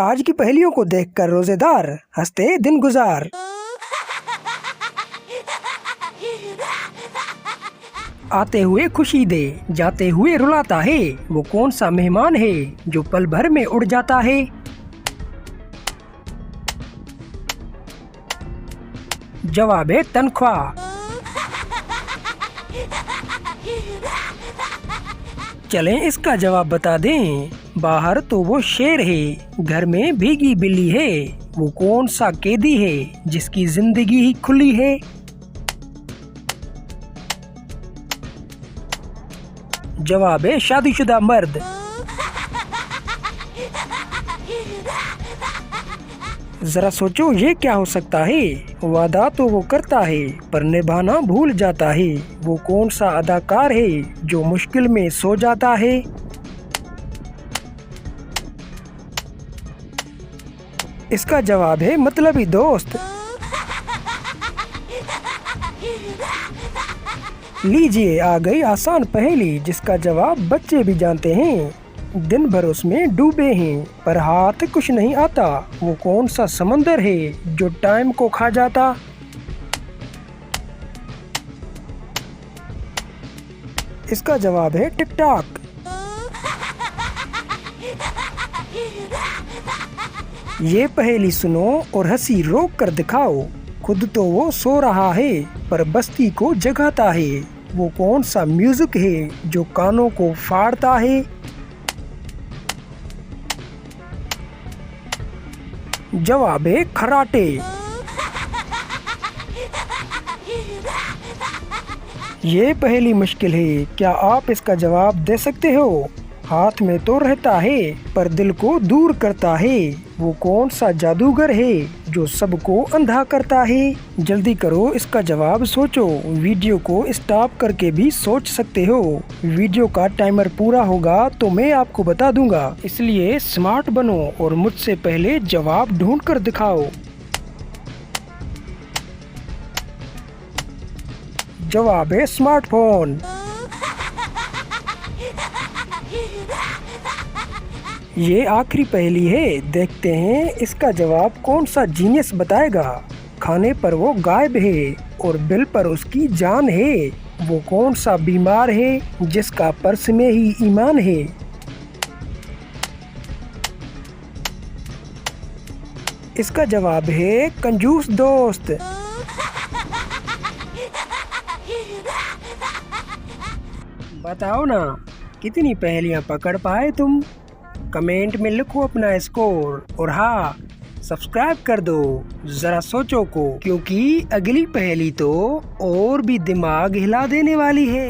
आज की पहेलियों को देखकर रोजेदार हंसते दिन गुजार। आते हुए खुशी दे, जाते हुए रुलाता है, वो कौन सा मेहमान है जो पल भर में उड़ जाता है। जवाब है तनख्वाह। चलें इसका जवाब बता दें। बाहर तो वो शेर है, घर में भीगी बिल्ली है, वो कौन सा कैदी है जिसकी जिंदगी ही खुली है। जवाब है शादीशुदा मर्द। जरा सोचो ये क्या हो सकता है। वादा तो वो करता है पर निभाना भूल जाता है, वो कौन सा अदाकार है जो मुश्किल में सो जाता है। इसका जवाब है मतलबी दोस्त। लीजिए आ गई आसान पहेली जिसका जवाब बच्चे भी जानते हैं। दिन भर उसमें डूबे हैं पर हाथ कुछ नहीं आता, वो कौन सा समंदर है जो टाइम को खा जाता। इसका जवाब है टिकटॉक। ये पहेली सुनो और हंसी रोक कर दिखाओ। खुद तो वो सो रहा है पर बस्ती को जगाता है, वो कौन सा म्यूजिक है जो कानों को फाड़ता है। जवाब है खराटे। ये पहेली मुश्किल है, क्या आप इसका जवाब दे सकते हो। हाथ में तो रहता है पर दिल को दूर करता है, वो कौन सा जादूगर है जो सबको अंधा करता है। जल्दी करो इसका जवाब सोचो, वीडियो को स्टॉप करके भी सोच सकते हो। वीडियो का टाइमर पूरा होगा तो मैं आपको बता दूंगा, इसलिए स्मार्ट बनो और मुझसे पहले जवाब ढूंढ कर दिखाओ। जवाब है स्मार्टफोन। ये आखिरी पहेली है, देखते हैं इसका जवाब कौन सा जीनियस बताएगा। खाने पर वो गायब है और बिल पर उसकी जान है, वो कौन सा बीमार है जिसका पर्स में ही ईमान है। इसका जवाब है कंजूस दोस्त। बताओ ना कितनी पहेलियां पकड़ पाए तुम। कमेंट में लिखो अपना स्कोर और हाँ सब्सक्राइब कर दो जरा सोचो को, क्योंकि अगली पहेली तो और भी दिमाग हिला देने वाली है।